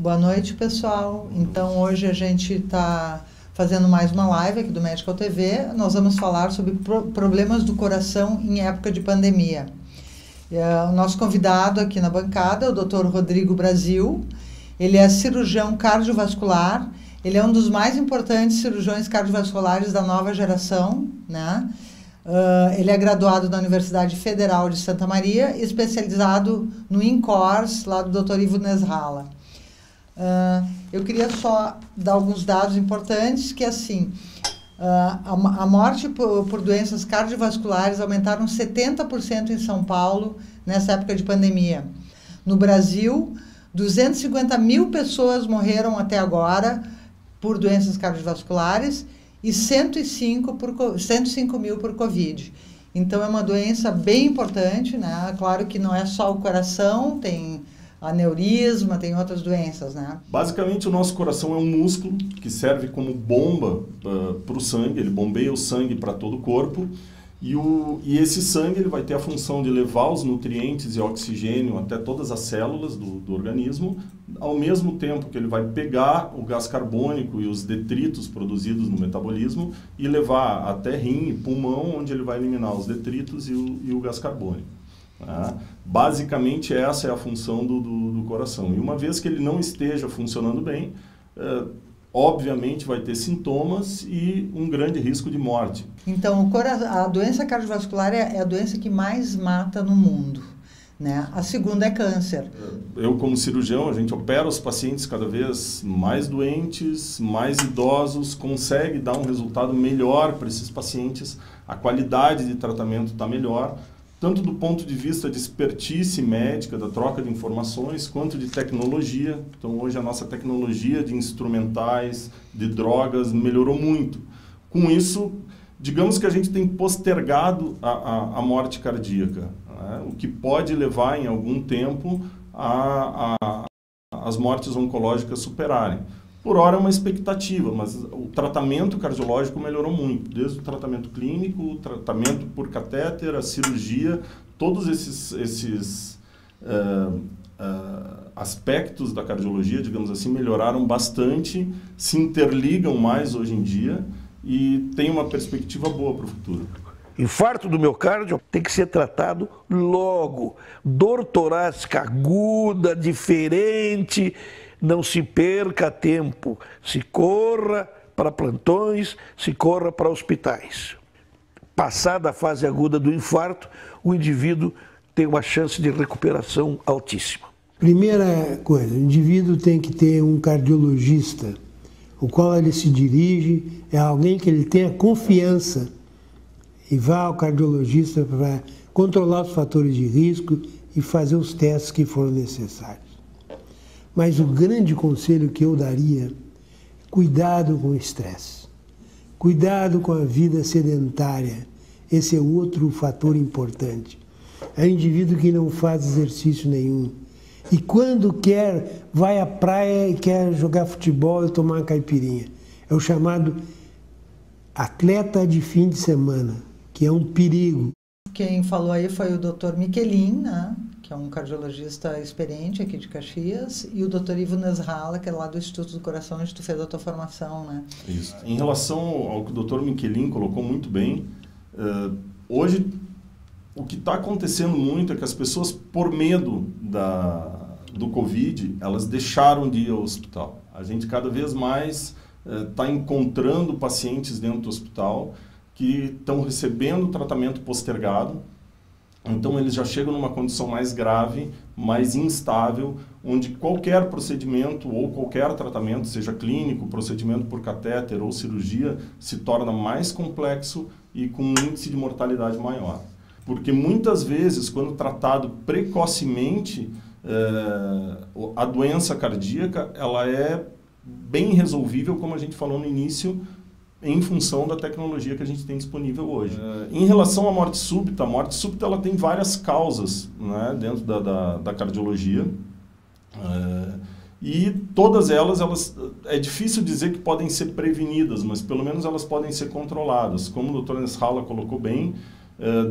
Boa noite, pessoal. Então, hoje a gente está fazendo mais uma live aqui do Medical TV. Nós vamos falar sobre problemas do coração em época de pandemia. O nosso convidado aqui na bancada é o Dr. Rodrigo Brasil. Ele é cirurgião cardiovascular. Ele é um dos mais importantes cirurgiões cardiovasculares da nova geração, né? Ele é graduado da Universidade Federal de Santa Maria, especializado no INCORS, lá do Dr. Ivo Nesralla. Eu queria só dar alguns dados importantes, que assim, a morte por doenças cardiovasculares aumentaram 70% em São Paulo nessa época de pandemia. No Brasil, 250 mil pessoas morreram até agora por doenças cardiovasculares e 105 mil por Covid. Então, é uma doença bem importante, né? Claro que não é só o coração, tem aneurisma, tem outras doenças, né? Basicamente, o nosso coração é um músculo que serve como bomba para o sangue, ele bombeia o sangue para todo o corpo, e esse sangue ele vai ter a função de levar os nutrientes e oxigênio até todas as células do organismo, ao mesmo tempo que ele vai pegar o gás carbônico e os detritos produzidos no metabolismo e levar até rim e pulmão, onde ele vai eliminar os detritos e o gás carbônico. Basicamente, essa é a função do coração. E uma vez que ele não esteja funcionando bem, obviamente vai ter sintomas e um grande risco de morte. Então, a doença cardiovascular é a doença que mais mata no mundo, né? A segunda é câncer. Eu, como cirurgião, a gente opera os pacientes cada vez mais doentes, mais idosos, consegue dar um resultado melhor para esses pacientes, a qualidade de tratamento está melhor, tanto do ponto de vista de expertise médica, da troca de informações, quanto de tecnologia. Então, hoje a nossa tecnologia de instrumentais, de drogas, melhorou muito. Com isso, digamos que a gente tem postergado a morte cardíaca, né? O que pode levar, em algum tempo, as mortes oncológicas superarem. Por hora é uma expectativa, mas o tratamento cardiológico melhorou muito, desde o tratamento clínico, o tratamento por catéter, a cirurgia, todos esses aspectos da cardiologia, digamos assim, melhoraram bastante, se interligam mais hoje em dia e tem uma perspectiva boa para o futuro. Infarto do miocárdio tem que ser tratado logo. Dor torácica aguda, diferente. Não se perca tempo, se corra para plantões, se corra para hospitais. Passada a fase aguda do infarto, o indivíduo tem uma chance de recuperação altíssima. Primeira coisa, o indivíduo tem que ter um cardiologista, o qual ele se dirige, é alguém que ele tenha confiança e vá ao cardiologista para controlar os fatores de risco e fazer os testes que forem necessários. Mas o grande conselho que eu daria, cuidado com o estresse, cuidado com a vida sedentária, esse é outro fator importante. É o indivíduo que não faz exercício nenhum e quando quer, vai à praia e quer jogar futebol e tomar uma caipirinha. É o chamado atleta de fim de semana, que é um perigo. Quem falou aí foi o Dr. Michelin, né? Que é um cardiologista experiente aqui de Caxias, e o Dr. Ivo Nesralla, que é lá do Instituto do Coração, onde tu fez a tua formação, né? Isso. Em relação ao que o Dr. Michelin colocou muito bem, hoje o que está acontecendo muito é que as pessoas, por medo do Covid, elas deixaram de ir ao hospital. A gente cada vez mais está encontrando pacientes dentro do hospital que estão recebendo tratamento postergado. Então, eles já chegam numa condição mais grave, mais instável, onde qualquer procedimento ou qualquer tratamento, seja clínico, procedimento por catéter ou cirurgia, se torna mais complexo e com um índice de mortalidade maior. Porque muitas vezes, quando tratado precocemente, a doença cardíaca ela é bem resolvível, como a gente falou no início, em função da tecnologia que a gente tem disponível hoje. Em relação à morte súbita, a morte súbita ela tem várias causas, né, dentro da cardiologia. E todas elas, é difícil dizer que podem ser prevenidas, mas pelo menos elas podem ser controladas. Como o Dr. Nesralla colocou bem,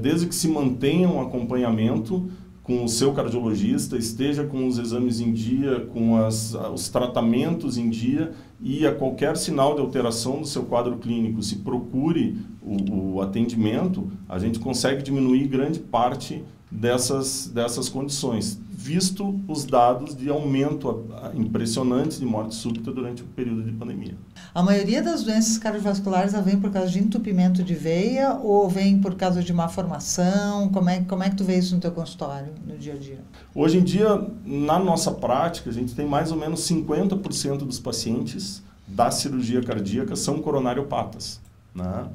desde que se mantenha um acompanhamento, com o seu cardiologista, esteja com os exames em dia, com os tratamentos em dia, e a qualquer sinal de alteração do seu quadro clínico, se procure o atendimento, a gente consegue diminuir grande parte dessas condições, visto os dados de aumento impressionantes de morte súbita durante o período de pandemia. A maioria das doenças cardiovasculares vem por causa de entupimento de veia ou vem por causa de má formação? Como é que tu vê isso no teu consultório, no dia a dia? Hoje em dia, na nossa prática, a gente tem mais ou menos 50% dos pacientes da cirurgia cardíaca são coronariopatas, né?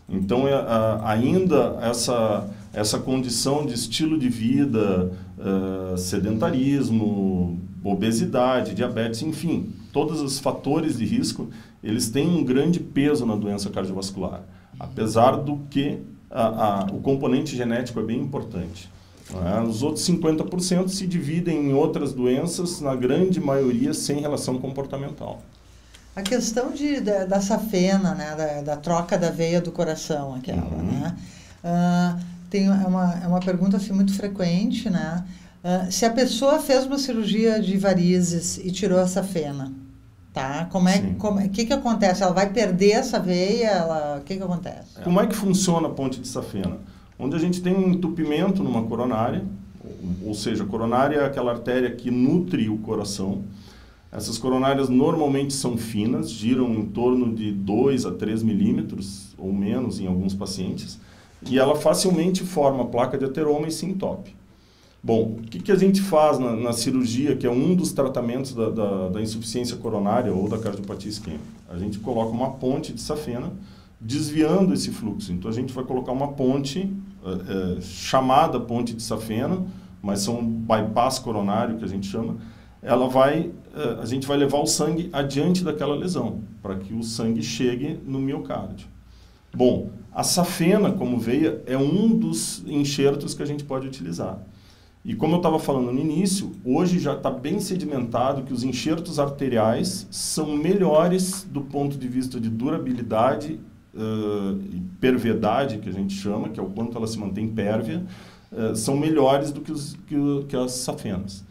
Então, ainda essa condição de estilo de vida, sedentarismo, obesidade, diabetes, enfim, todos os fatores de risco, eles têm um grande peso na doença cardiovascular, apesar do que o componente genético é bem importante. Os outros 50% se dividem em outras doenças, na grande maioria sem relação comportamental. A questão da safena, né, da troca da veia do coração, aquela, né? É uma pergunta assim, muito frequente, né? Se a pessoa fez uma cirurgia de varizes e tirou a safena, tá? O que acontece? Ela vai perder essa veia? O que acontece? Como é que funciona a ponte de safena? Onde a gente tem um entupimento numa coronária, ou seja, a coronária é aquela artéria que nutre o coração. Essas coronárias normalmente são finas, giram em torno de 2 a 3 milímetros, ou menos em alguns pacientes, e ela facilmente forma placa de ateroma e se entope. Bom, o que a gente faz na cirurgia, que é um dos tratamentos da insuficiência coronária ou da cardiopatia isquêmica? A gente coloca uma ponte de safena, desviando esse fluxo. Então, a gente vai colocar uma ponte, chamada ponte de safena, mas são bypass coronário, que a gente chama. A gente vai levar o sangue adiante daquela lesão, para que o sangue chegue no miocárdio. Bom, a safena, como veia, é um dos enxertos que a gente pode utilizar. E como eu estava falando no início, hoje já está bem sedimentado que os enxertos arteriais são melhores do ponto de vista de durabilidade e perviedade, que a gente chama, que é o quanto ela se mantém pérvia, são melhores do que as safenas.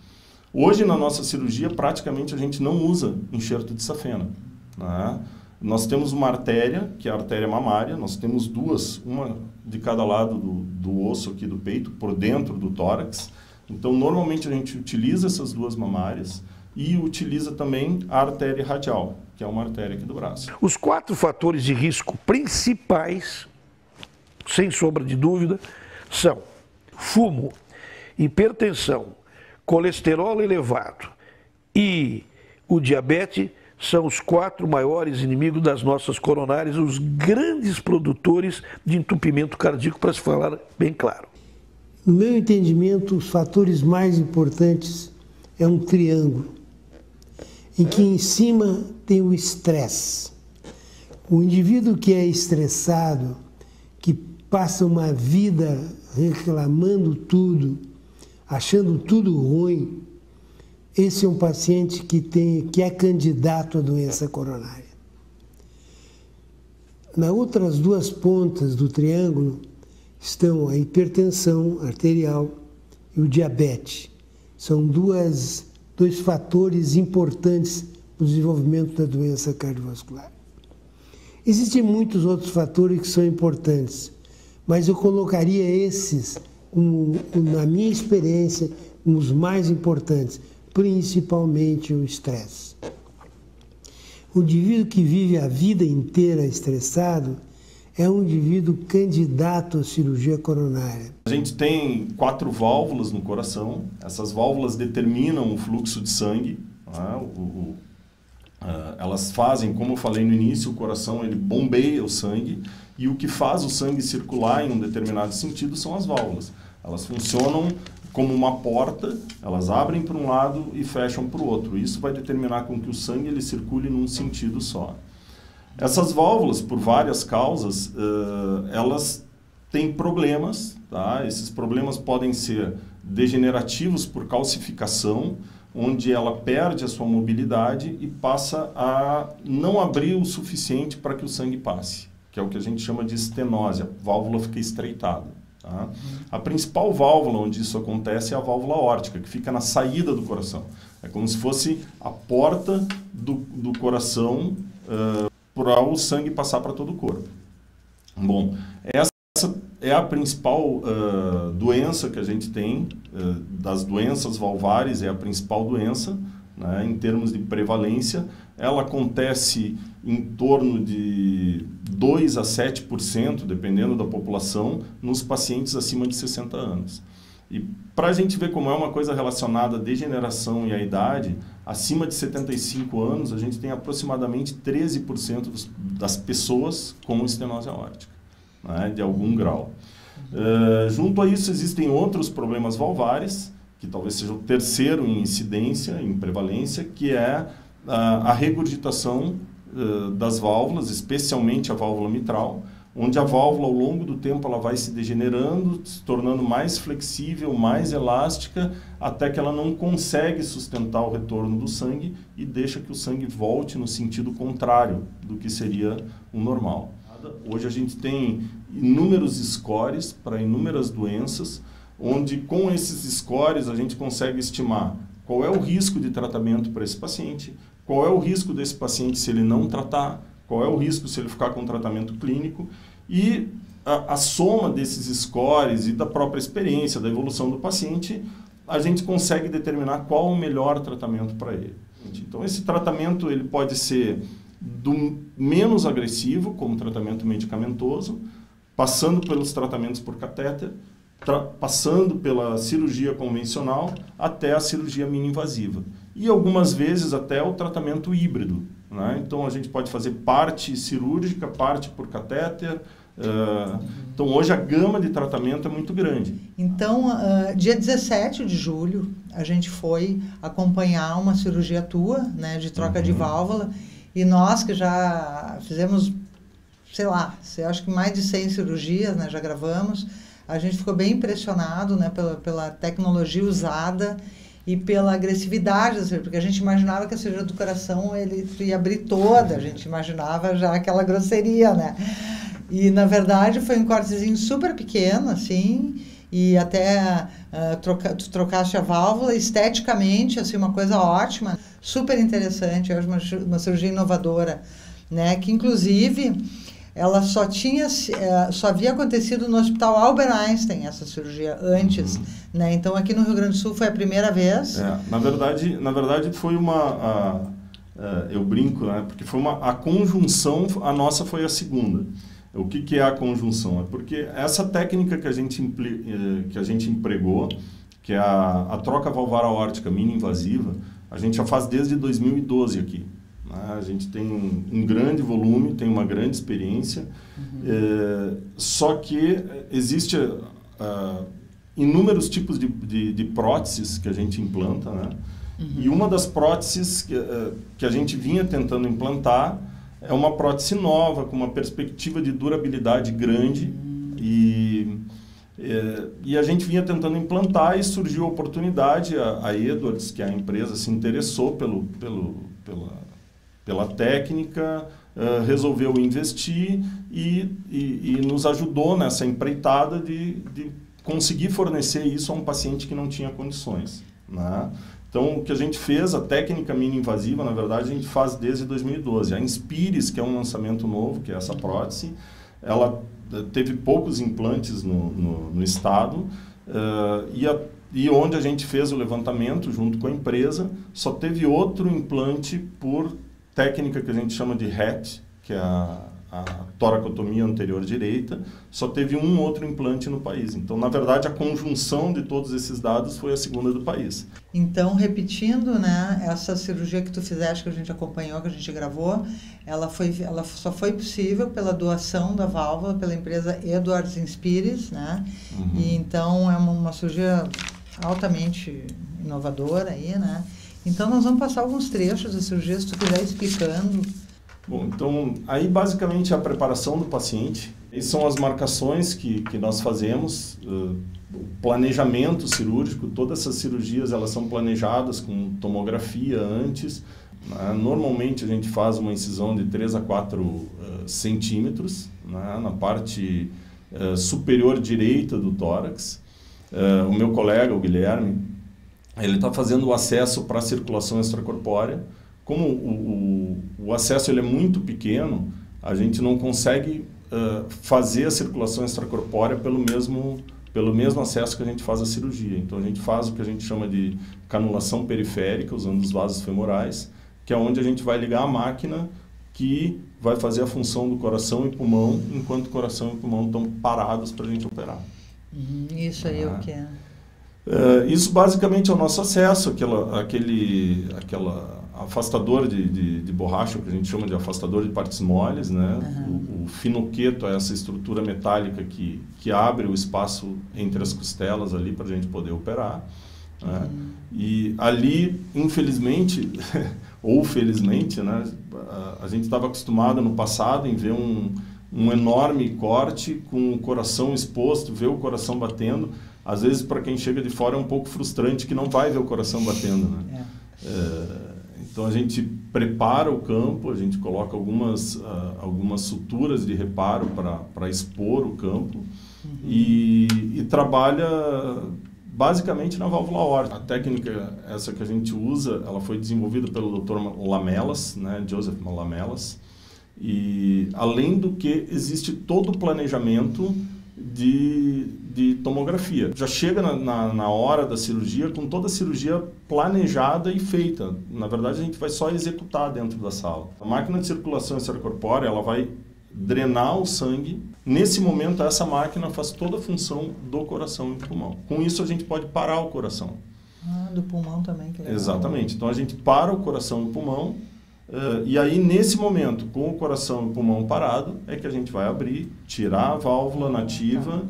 Hoje, na nossa cirurgia, praticamente a gente não usa enxerto de safena, né? Nós temos uma artéria, que é a artéria mamária, nós temos duas, uma de cada lado do osso aqui do peito, por dentro do tórax. Então, normalmente a gente utiliza essas duas mamárias e utiliza também a artéria radial, que é uma artéria aqui do braço. Os 4 fatores de risco principais, sem sombra de dúvida, são fumo, hipertensão, colesterol elevado e o diabetes são os 4 maiores inimigos das nossas coronárias, os grandes produtores de entupimento cardíaco, para se falar bem claro. No meu entendimento, os fatores mais importantes é um triângulo, em que em cima tem o estresse. O indivíduo que é estressado, que passa uma vida reclamando tudo, achando tudo ruim, esse é um paciente que é candidato à doença coronária. Nas outras 2 pontas do triângulo estão a hipertensão arterial e o diabetes. São dois fatores importantes no desenvolvimento da doença cardiovascular. Existem muitos outros fatores que são importantes, mas eu colocaria esses, na minha experiência, os mais importantes, principalmente o estresse. O indivíduo que vive a vida inteira estressado é um indivíduo candidato à cirurgia coronária. A gente tem 4 válvulas no coração, essas válvulas determinam o fluxo de sangue, né? Elas fazem, como eu falei no início, o coração ele bombeia o sangue, e o que faz o sangue circular em um determinado sentido são as válvulas. Elas funcionam como uma porta, elas abrem para um lado e fecham para o outro. Isso vai determinar com que o sangue ele circule num sentido só. Essas válvulas, por várias causas, elas têm problemas, tá? Esses problemas podem ser degenerativos por calcificação, onde ela perde a sua mobilidade e passa a não abrir o suficiente para que o sangue passe, que é o que a gente chama de estenose, a válvula fica estreitada. Tá? A principal válvula onde isso acontece é a válvula aórtica, que fica na saída do coração. É como se fosse a porta do coração para o sangue passar para todo o corpo. Bom, essa é a principal doença que a gente tem, das doenças valvares, é a principal doença, né, em termos de prevalência. Ela acontece em torno de 2 a 7%, dependendo da população, nos pacientes acima de 60 anos. E para a gente ver como é uma coisa relacionada à degeneração e à idade, acima de 75 anos, a gente tem aproximadamente 13% das pessoas com estenose aórtica, né, de algum grau. Junto a isso, existem outros problemas valvares, que talvez seja o terceiro em incidência, em prevalência, que é a regurgitação das válvulas, especialmente a válvula mitral, onde a válvula, ao longo do tempo, ela vai se degenerando, se tornando mais flexível, mais elástica, até que ela não consegue sustentar o retorno do sangue e deixa que o sangue volte no sentido contrário do que seria o normal. Hoje a gente tem inúmeros scores para inúmeras doenças, onde com esses scores a gente consegue estimar qual é o risco de tratamento para esse paciente, qual é o risco desse paciente se ele não tratar, qual é o risco se ele ficar com tratamento clínico, e a soma desses scores e da própria experiência, da evolução do paciente, a gente consegue determinar qual o melhor tratamento para ele. Então esse tratamento ele pode ser do menos agressivo, como tratamento medicamentoso, passando pelos tratamentos por catéter, passando pela cirurgia convencional até a cirurgia mini-invasiva. E algumas vezes até o tratamento híbrido, né? Então a gente pode fazer parte cirúrgica, parte por catéter. Então hoje a gama de tratamento é muito grande. Então, dia 17 de julho, a gente foi acompanhar uma cirurgia tua, né, de troca de válvula, e nós que já fizemos, sei lá, acho que mais de 100 cirurgias, né, já gravamos. A gente ficou bem impressionado, né, pela tecnologia usada e pela agressividade, porque a gente imaginava que a cirurgia do coração ele ia abrir toda, a gente imaginava já aquela grosseria, né? E, na verdade, foi um cortezinho super pequeno, assim, e até tu trocaste a válvula, esteticamente, assim, uma coisa ótima, super interessante, uma cirurgia inovadora, né, que, inclusive, ela só havia acontecido no Hospital Albert Einstein, essa cirurgia, antes, né? Então, aqui no Rio Grande do Sul foi a primeira vez. Na verdade foi eu brinco, né? Porque foi a conjunção, a nossa foi a segunda. O que é a conjunção? É porque essa técnica que a gente empregou, que é a troca valvar aórtica mini-invasiva, a gente já faz desde 2012 aqui. A gente tem um grande volume, tem uma grande experiência, só que existe inúmeros tipos de próteses que a gente implanta, né? E uma das próteses que a gente vinha tentando implantar é uma prótese nova, com uma perspectiva de durabilidade grande, e a gente vinha tentando implantar e surgiu a oportunidade, a Edwards, que é a empresa, se interessou pela técnica, resolveu investir e nos ajudou nessa empreitada de conseguir fornecer isso a um paciente que não tinha condições, né? Então, o que a gente fez, a técnica mini-invasiva, na verdade, a gente faz desde 2012. A Inspires, que é um lançamento novo, que é essa prótese, ela teve poucos implantes no estado, e onde a gente fez o levantamento junto com a empresa, só teve outro implante por técnica que a gente chama de RET, que é a toracotomia anterior direita, só teve um outro implante no país. Então, na verdade, a conjunção de todos esses dados foi a segunda do país. Então, repetindo, né, essa cirurgia que tu fizeste, que a gente acompanhou, que a gente gravou, ela só foi possível pela doação da válvula pela empresa Edwards Inspires, né? E então é uma cirurgia altamente inovadora aí, né? Então, nós vamos passar alguns trechos da cirurgia, se tu quiser explicando. Bom, então, aí basicamente a preparação do paciente, essas são as marcações que nós fazemos, o planejamento cirúrgico, todas essas cirurgias elas são planejadas com tomografia antes. Normalmente a gente faz uma incisão de 3 a 4 centímetros, né, na parte superior direita do tórax. O meu colega, o Guilherme, ele está fazendo o acesso para a circulação extracorpórea. Como o acesso ele é muito pequeno, a gente não consegue fazer a circulação extracorpórea pelo mesmo acesso que a gente faz a cirurgia. Então a gente faz o que a gente chama de canulação periférica, usando os vasos femorais, que é onde a gente vai ligar a máquina que vai fazer a função do coração e pulmão, enquanto o coração e pulmão estão parados para a gente operar. Isso aí é o que é? Isso basicamente é o nosso acesso, aquele afastador de borracha, que a gente chama de afastador de partes moles, né? O finoqueto é essa estrutura metálica que abre o espaço entre as costelas ali para a gente poder operar. Né? E ali, infelizmente, ou felizmente, né? A gente estava acostumado no passado em ver um enorme corte com o coração exposto, ver o coração batendo. Às vezes, para quem chega de fora, é um pouco frustrante que não vai ver o coração batendo, né? Então, a gente prepara o campo, a gente coloca algumas suturas de reparo para expor o campo e trabalha basicamente na válvula aórtica. A técnica, essa que a gente usa, ela foi desenvolvida pelo Dr. Lamelas, né? Joseph Lamelas. E, além do que, existe todo o planejamento de tomografia. Já chega na hora da cirurgia com toda a cirurgia planejada e feita. Na verdade, a gente vai só executar dentro da sala. A máquina de circulação extracorpórea, ela vai drenar o sangue. Nesse momento, essa máquina faz toda a função do coração e do pulmão. Com isso, a gente pode parar o coração. Do pulmão também, que legal. Exatamente. Então, a gente para o coração e o pulmão. E aí, nesse momento, com o coração e o pulmão parado, é que a gente vai abrir, tirar a válvula nativa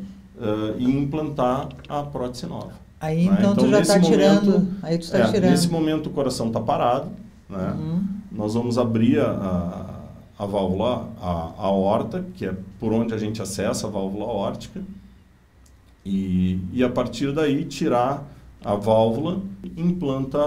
e implantar a prótese nova. Aí, né? Então tu já está tirando. Aí tu está tirando. Nesse momento, o coração está parado. Né? Nós vamos abrir a válvula, a aorta, que é por onde a gente acessa a válvula aórtica. E a partir daí, tirar a válvula e implanta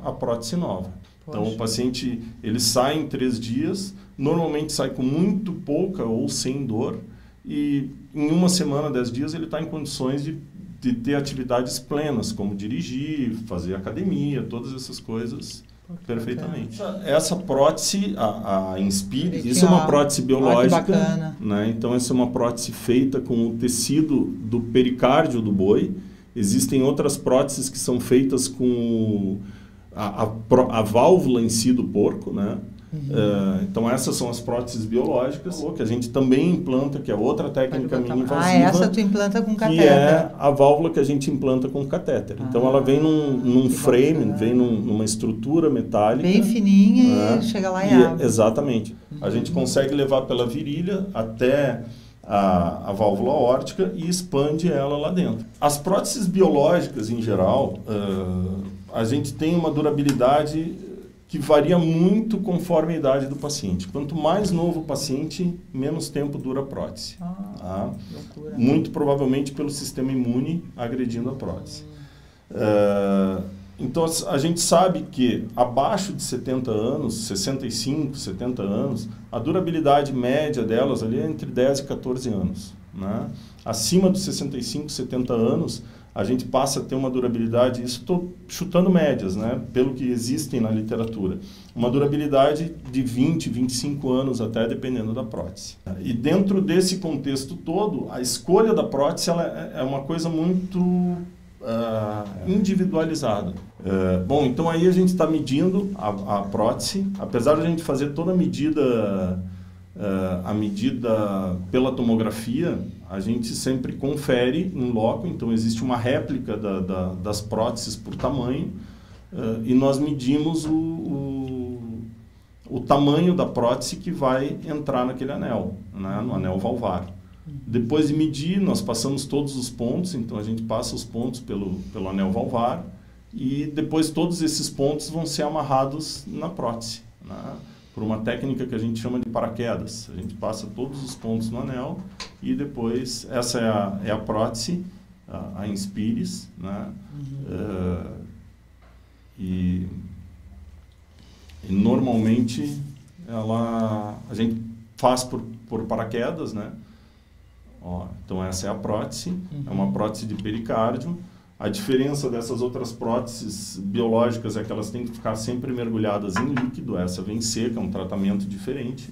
a prótese nova. Então, o paciente, ele sai em 3 dias, normalmente sai com muito pouca ou sem dor, e em 1 semana, 10 dias, ele está em condições de ter atividades plenas, como dirigir, fazer academia, todas essas coisas perfeitamente. Essa prótese, a Inspire, isso é uma prótese biológica, né? Então, essa é uma prótese feita com o tecido do pericárdio do boi. Existem outras próteses que são feitas com a válvula em si do porco, né? Então essas são as próteses biológicas que a gente também implanta, que é outra técnica mini-invasiva. Essa tu implanta com catéter. Que é a válvula que a gente implanta com catéter. Então ela vem num frame, vem numa estrutura metálica. Bem fininha, e chega lá e abre. Exatamente. A gente consegue levar pela virilha até a válvula aórtica e expande ela lá dentro. As próteses biológicas, em geral, a gente tem uma durabilidade que varia muito conforme a idade do paciente. Quanto mais novo o paciente, menos tempo dura a prótese. Loucura. Muito provavelmente pelo sistema imune agredindo a prótese. Então, a gente sabe que abaixo de 70 anos, 65, 70 anos, a durabilidade média delas ali é entre 10 e 14 anos. Né? Acima dos 65, 70 anos, a gente passa a ter uma durabilidade, isso estou chutando médias, né? Pelo que existem na literatura, uma durabilidade de 20, 25 anos até, dependendo da prótese. E dentro desse contexto todo, a escolha da prótese ela é uma coisa muito individualizada. Bom, então aí a gente está medindo a prótese, apesar de a gente fazer toda a medida pela tomografia, a gente sempre confere em loco, então existe uma réplica das próteses por tamanho e nós medimos o tamanho da prótese que vai entrar naquele anel, né, no anel valvar. Depois de medir, nós passamos todos os pontos, então a gente passa os pontos pelo anel valvar e depois todos esses pontos vão ser amarrados na prótese, né, por uma técnica que a gente chama de paraquedas. A gente passa todos os pontos no anel e depois, essa é a prótese, a Inspires, né? E normalmente a gente faz por paraquedas, né? Ó, então essa é a prótese, é uma prótese de pericárdio. A diferença dessas outras próteses biológicas é que elas têm que ficar sempre mergulhadas em líquido. Essa vem seca, é um tratamento diferente.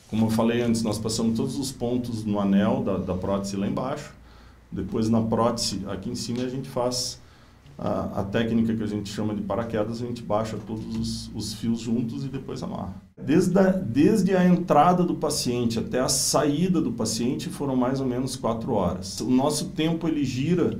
Como eu falei antes, nós passamos todos os pontos no anel da prótese lá embaixo. Depois na prótese, aqui em cima, a gente faz a técnica que a gente chama de paraquedas. A gente baixa todos os fios juntos e depois amarra. Desde a entrada do paciente até a saída do paciente foram mais ou menos 4 horas. O nosso tempo ele gira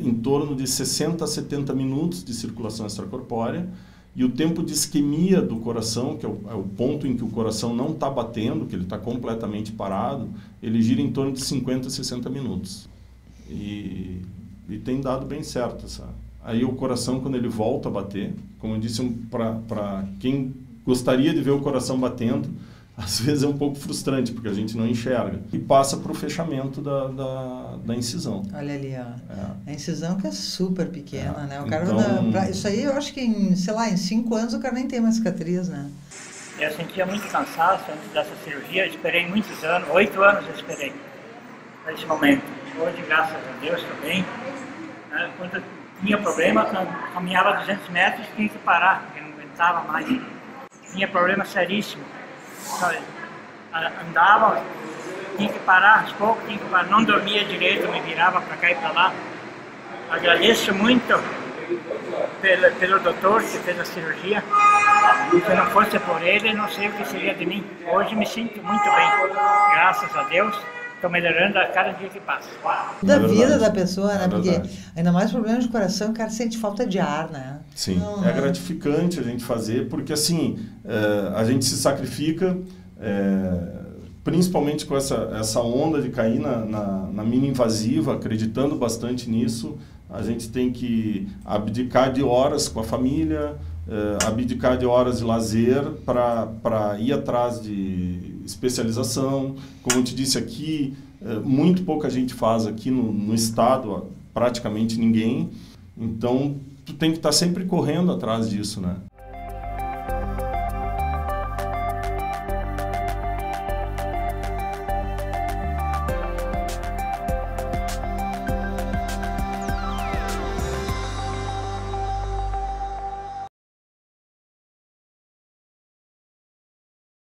em torno de 60 a 70 minutos de circulação extracorpórea, e o tempo de isquemia do coração, que é o ponto em que o coração não está batendo, que ele está completamente parado, ele gira em torno de 50 a 60 minutos. E tem dado bem certo. Sabe? Aí o coração, quando ele volta a bater, como eu disse, para quem gostaria de ver o coração batendo, às vezes é um pouco frustrante, porque a gente não enxerga. E passa para o fechamento da incisão. Olha ali, ó. A incisão que é super pequena, né? O cara, Então, isso aí eu acho que, em 5 anos, o cara nem tem uma cicatriz, né? Eu sentia muito cansaço antes dessa cirurgia, eu esperei muitos anos, 8 anos eu esperei para esse momento. Hoje, graças a Deus, estou bem. Quando eu tinha problema, caminhava 200 metros, tinha que parar, porque não aguentava mais. Tinha problema seríssimo. Andava, tinha que parar aos poucos, não dormia direito, me virava para cá e para lá. Agradeço muito pelo doutor que fez a cirurgia. Se não fosse por ele, não sei o que seria de mim. Hoje me sinto muito bem, graças a Deus. Estou melhorando a cada dia que passa. Da vida da pessoa, né? Porque verdade. ainda mais problemas de coração, o cara sente falta de ar, né? Sim, é gratificante a gente fazer, porque assim, a gente se sacrifica, principalmente com essa onda de cair na mini invasiva, acreditando bastante nisso. A gente tem que abdicar de horas com a família, abdicar de horas de lazer para ir atrás de especialização. Como eu te disse aqui, muito pouca gente faz aqui no estado, praticamente ninguém. Então, tu tem que estar sempre correndo atrás disso, né?